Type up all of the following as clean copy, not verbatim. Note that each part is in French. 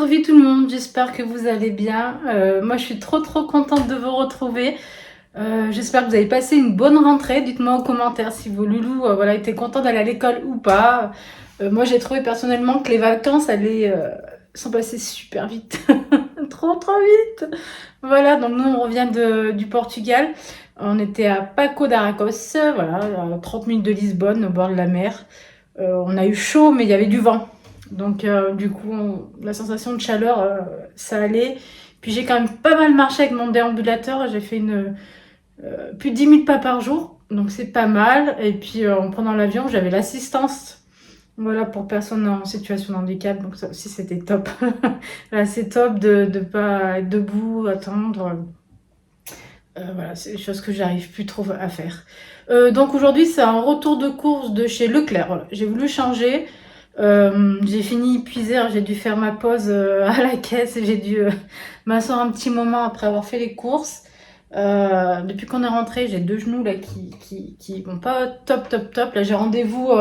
retrouver tout le monde, j'espère que vous allez bien. Moi je suis trop contente de vous retrouver. J'espère que vous avez passé une bonne rentrée. Dites-moi en commentaire si vos loulous voilà, étaient contents d'aller à l'école ou pas. Moi j'ai trouvé personnellement que les vacances sont passées super vite. trop vite. Voilà, donc nous on revient du Portugal. On était à Paco d'Aracos, voilà, à 30 minutes de Lisbonne, au bord de la mer. On a eu chaud, mais il y avait du vent. Donc, du coup, la sensation de chaleur, ça allait. Puis j'ai quand même pas mal marché avec mon déambulateur. J'ai fait plus de 10 000 pas par jour. Donc, c'est pas mal. Et puis, en prenant l'avion, j'avais l'assistance. Voilà, pour personnes en situation de handicap. Donc, ça aussi, c'était top. Là, c'est top de ne pas être debout, attendre. Voilà, c'est des choses que j'arrive plus trop à faire. Donc aujourd'hui, c'est un retour de course de chez Leclerc. Voilà. J'ai voulu changer. J'ai fini épuisée, j'ai dû faire ma pause à la caisse et j'ai dû m'asseoir un petit moment après avoir fait les courses. Depuis qu'on est rentré, j'ai deux genoux là qui vont pas top. Là, j'ai rendez-vous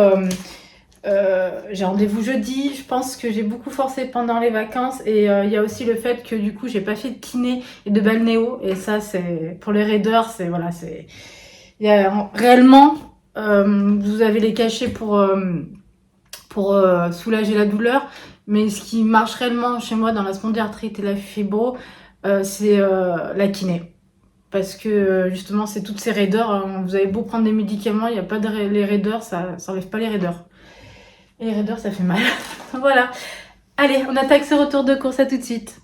jeudi. Je pense que j'ai beaucoup forcé pendant les vacances et il y a aussi le fait que du coup j'ai pas fait de kiné et de balnéo et ça c'est pour les raideurs, c'est voilà, c'est il y a réellement vous avez les cachets pour soulager la douleur, mais ce qui marche réellement chez moi dans la spondylarthrite et la fibro, c'est la kiné. Parce que justement, c'est toutes ces raideurs. Hein. Vous avez beau prendre des médicaments, il n'y a pas de les raideurs, ça enlève pas les raideurs. Et les raideurs, ça fait mal. Voilà. Allez, on attaque ce retour de course, à tout de suite.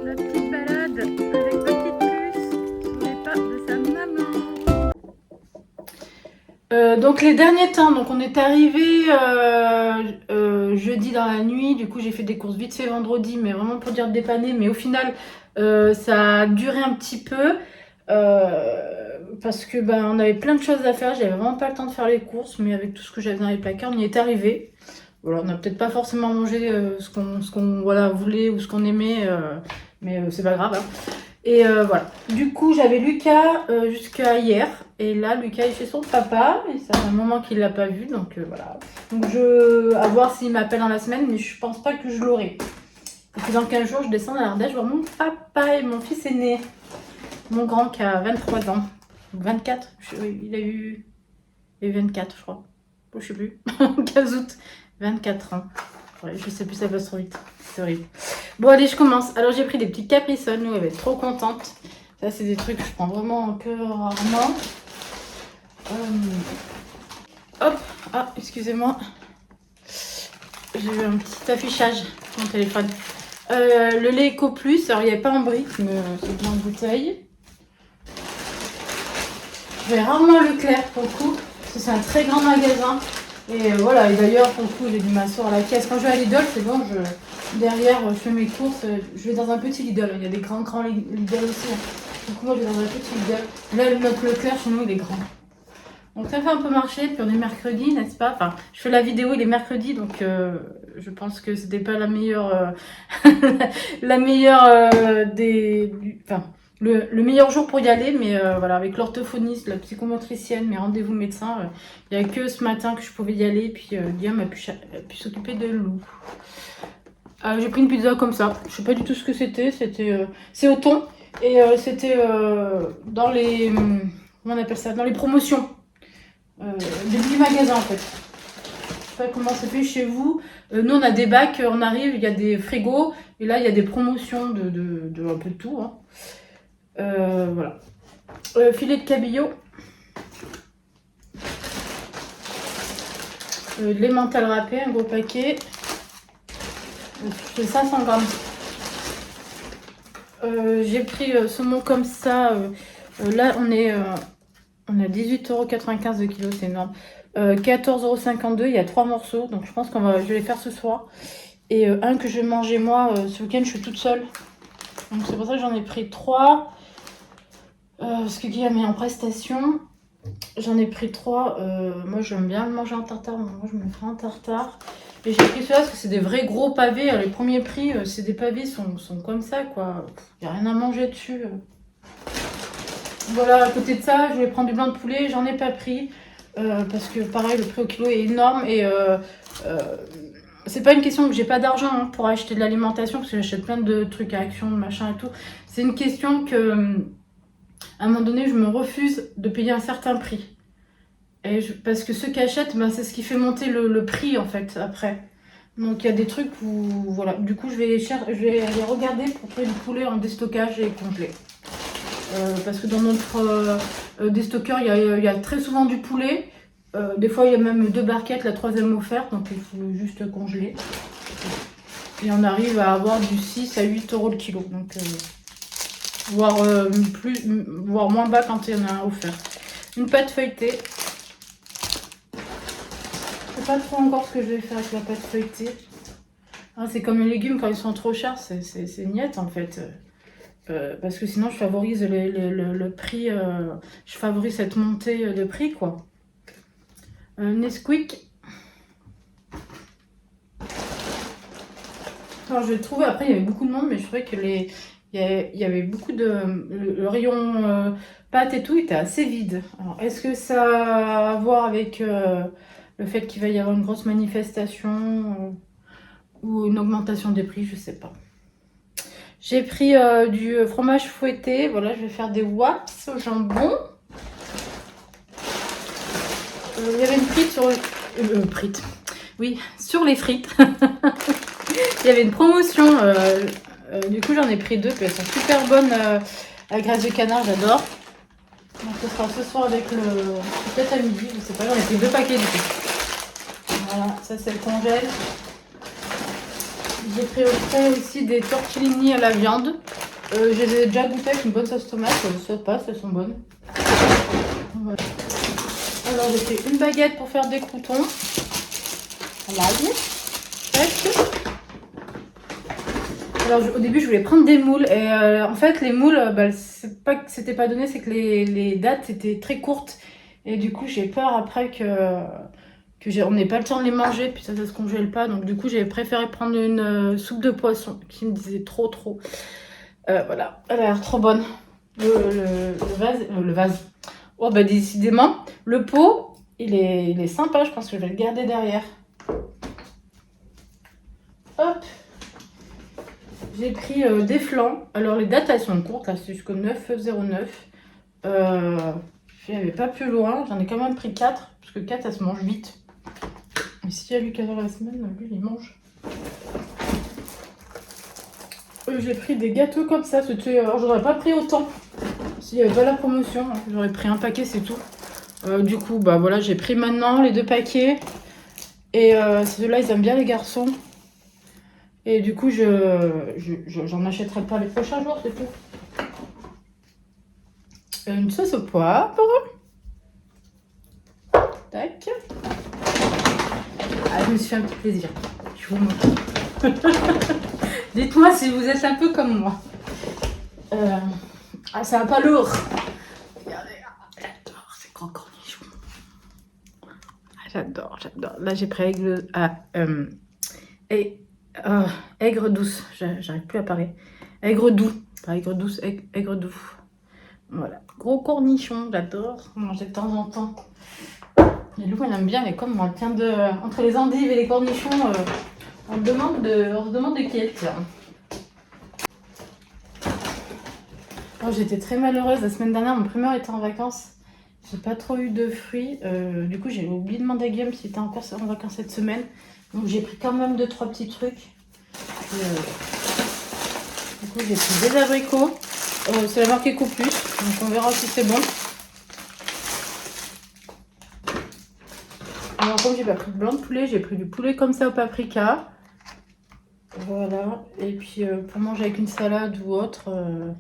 La petite balade avec ma petite puce sur les pas de sa maman. Donc les derniers temps, donc on est arrivé jeudi dans la nuit, du coup j'ai fait des courses vite fait vendredi, mais vraiment pour dire dépanner, mais au final ça a duré un petit peu parce que on avait plein de choses à faire, j'avais vraiment pas le temps de faire les courses, mais avec tout ce que j'avais dans les placards, on y est arrivé. Voilà, on n'a peut-être pas forcément mangé ce qu'on voilà, voulait ou ce qu'on aimait, mais c'est pas grave. Hein. Et voilà. Du coup, j'avais Lucas jusqu'à hier. Et là, Lucas est chez son papa. Et ça fait un moment qu'il l'a pas vu. Donc voilà. Donc à voir s'il m'appelle dans la semaine. Mais je pense pas que je l'aurai. Et puis dans 15 jours, je descends à l'Ardèche voir mon papa et mon fils aîné. Mon grand qui a 23 ans. 24. Oui, il a eu 24, je crois. Je sais plus. 15 août. 24 ans. Ouais, je sais plus, ça passe trop vite. C'est horrible. Bon, allez, je commence. Alors, j'ai pris des petits caprisonnes. Nous, elle va être trop contente. Ça, c'est des trucs que je prends vraiment un peu rarement. Hop. Ah, excusez-moi. J'ai eu un petit affichage sur mon téléphone. Le lait Eco Plus. Alors, il n'y a pas en brique, mais c'est bien en bouteille. Je vais rarement à Leclerc pour le coup. Parce que c'est un très grand magasin. Et voilà, et d'ailleurs, pour le coup, j'ai dû m'asseoir à la caisse. Quand je vais à Lidl, c'est bon, derrière, je fais mes courses. Je vais dans un petit Lidl. Il y a des grands Lidl aussi. Hein. Donc moi, je vais dans un petit Lidl. Là, notre Leclerc, chez nous, il est grand. Donc ça fait un peu marcher. Puis on est mercredi, n'est-ce pas? Enfin, je fais la vidéo, il est mercredi. Donc je pense que c'était pas la meilleure... la meilleure Enfin... Le meilleur jour pour y aller, mais voilà, avec l'orthophoniste, la psychomotricienne, mes rendez-vous médecins, il n'y a que ce matin que je pouvais y aller, puis Guillaume a pu s'occuper de Lou. J'ai pris une pizza comme ça, je sais pas du tout ce que c'était, c'est au thon, et c'était dans les, comment on appelle ça, dans les promotions des petits magasins en fait. Je sais pas comment c'est fait chez vous. Nous on a des bacs, on arrive, il y a des frigos, et là il y a des promotions de un peu de tout. Hein. Voilà. Filet de cabillaud. L'emmental râpé, un gros paquet. C'est 500 grammes. J'ai pris saumon comme ça. Là, on a 18,95 € de kilo, c'est énorme. 14,52 €, il y a 3 morceaux. Donc je pense je vais les faire ce soir. Et un que je vais manger moi, ce week-end, je suis toute seule. Donc c'est pour ça que j'en ai pris 3. Parce que Guillaume est en prestation. J'en ai pris 3. Moi, j'aime bien le manger en tartare. Moi, je me ferai un tartare. Et j'ai pris ceux-là parce que c'est des vrais gros pavés. Les premiers prix, c'est des pavés, sont comme ça, quoi. Il n'y a rien à manger dessus. Voilà, à côté de ça, je voulais prendre du blanc de poulet. J'en ai pas pris. Parce que, pareil, le prix au kilo est énorme. Et c'est pas une question que j'ai pas d'argent hein, pour acheter de l'alimentation. Parce que j'achète plein de trucs à Action, de machin et tout. C'est une question que, à un moment donné, je me refuse de payer un certain prix. Parce que ceux qui achètent, ben, c'est ce qui fait monter le prix en fait après. Donc il y a des trucs où voilà. Du coup je vais aller regarder pour trouver du poulet en déstockage et complet. Parce que dans notre déstockeur il y a très souvent du poulet. Des fois il y a même 2 barquettes, la 3e offerte, donc il faut juste congeler. Et on arrive à avoir du 6 à 8 euros le kilo. Donc voire moins bas quand il y en a un offert. Une pâte feuilletée. Je sais pas trop encore ce que je vais faire avec la pâte feuilletée. Ah, c'est comme les légumes, quand ils sont trop chers, c'est niette en fait. Parce que sinon je favorise le prix, je favorise cette montée de prix quoi. Nesquik. Alors je l'ai trouvé, après il y avait beaucoup de monde, mais je trouvais que il y avait beaucoup de... Le rayon pâtes et tout était assez vide. Alors est-ce que ça a à voir avec le fait qu'il va y avoir une grosse manifestation ou une augmentation des prix, je sais pas. J'ai pris du fromage fouetté. Voilà, je vais faire des waps au jambon. Il y avait une frite sur... frite. Oui, sur les frites. Il y avait une promotion. Du coup, j'en ai pris 2. Puis elles sont super bonnes à graisse de canard, j'adore. Donc ce sera ce soir avec le... Peut-être à midi, je sais pas. J'en ai pris 2 paquets du coup. Voilà, ça c'est le congèle. J'ai pris aussi des tortellini à la viande. Je les ai déjà goûté avec une bonne sauce tomate. Ça passe, elles sont bonnes. Voilà. Alors j'ai fait une baguette pour faire des croutons. À l'ail. Alors au début je voulais prendre des moules. Et en fait les moules, c'est pas que c'était pas donné, c'est que les dates étaient très courtes. Et du coup j'ai peur après on n'ait pas le temps de les manger, puis ça se congèle pas. Donc du coup j'ai préféré prendre une soupe de poisson qui me disait trop. Voilà, elle a l'air trop bonne. Le vase. Oh bah décidément, le pot, il est sympa, je pense que je vais le garder derrière. Hop. J'ai pris des flancs. Alors les dates elles sont courtes, là c'est jusqu'au 9/09. Je n'avais pas plus loin, j'en ai quand même pris 4, parce que 4 ça se mange vite. Et s'il y a lui 4 heures la semaine, lui il mange. J'ai pris des gâteaux comme ça, alors j'aurais pas pris autant s'il n'y avait pas la promotion, j'aurais pris un paquet c'est tout. Du coup bah voilà, j'ai pris maintenant les 2 paquets. Et ceux-là ils aiment bien les garçons. Et du coup j'en achèterai pas les prochains jours, c'est tout. Une sauce au poivre. Tac. Ah, je me suis fait un petit plaisir. Je vous montre. Dites-moi si vous êtes un peu comme moi. Ah, ça va pas lourd. Regardez, j'adore ces grands cornichons. Ah, j'adore. Là, j'ai pris aigre douce. J'arrive plus à parler. Aigre doux. Pas aigre douce, aigre doux. Voilà. Gros cornichons, j'adore. Manger de temps en temps. Et Lou, elle aime bien, mais comme moi, entre les endives et les cornichons, on se demande de qui elle tient. Oh, j'étais très malheureuse la semaine dernière, mon primeur était en vacances. J'ai pas trop eu de fruits. Du coup, j'ai oublié de demander à Guillaume s'il était encore en vacances cette semaine. Donc, j'ai pris quand même 2-3 petits trucs. Du coup, j'ai pris des abricots. C'est la marque EcoPlus, donc on verra si c'est bon. Alors, comme j'ai pas pris de blanc de poulet, j'ai pris du poulet comme ça au paprika. Voilà. Et puis, pour manger avec une salade ou autre, on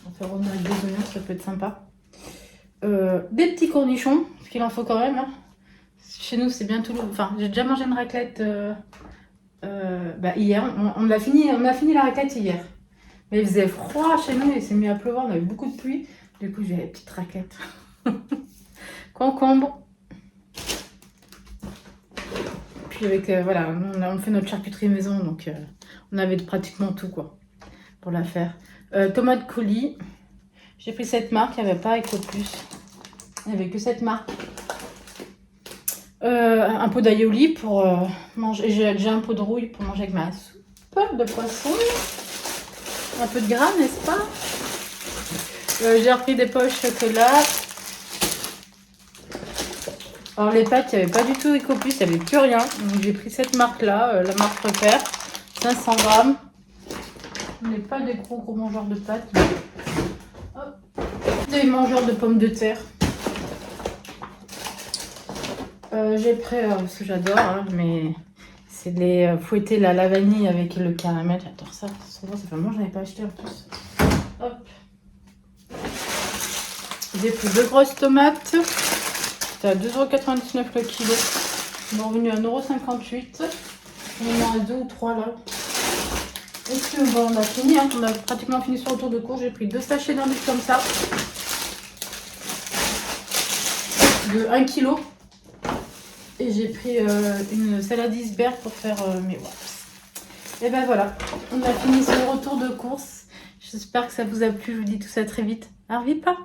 va faire rondeur avec des oignons, ça peut être sympa. Des petits cornichons, parce qu'il en faut quand même. Hein. Chez nous, c'est bien tout. Enfin, j'ai déjà mangé une raclette hier. On a fini la raclette hier. Mais il faisait froid chez nous, il s'est mis à pleuvoir, on avait beaucoup de pluie. Du coup, j'ai les petites raquettes. Concombre. Puis avec, voilà, on fait notre charcuterie maison, donc on avait pratiquement tout, quoi, pour la faire. Tomate coulis. J'ai pris cette marque, il n'y avait pas EcoPlus. Il n'y avait que cette marque. Un pot d'aioli pour manger. J'ai un pot de rouille pour manger avec ma soupe de poisson. Un peu de gras, n'est-ce pas? J'ai repris des poches chocolat. Alors les pâtes, il n'y avait pas du tout EcoPlus, il n'y avait plus rien. Donc j'ai pris cette marque-là, la marque Repère, 500 grammes. On n'est pas des gros mangeurs de pâtes. Hop. Des mangeurs de pommes de terre. J'ai pris, parce que j'adore, hein, mais c'est les fouetter la vanille avec le caramel. J'adore ça. Souvent, ça fait longtemps que je n'avais pas acheté en plus. Hop. J'ai pris 2 grosses tomates. C'était à 2,99 € le kilo. Ils sont revenus à 1,58 €. On en a 2 ou 3 là. Et puis bon, on a fini, hein. On a pratiquement fini sur le tour de course. J'ai pris 2 sachets d'indices comme ça. De 1 kg. Et j'ai pris une salade iceberg pour faire mes wraps. Et ben voilà, on a fini ce retour de course. J'espère que ça vous a plu. Je vous dis tout ça très vite. Au revoir.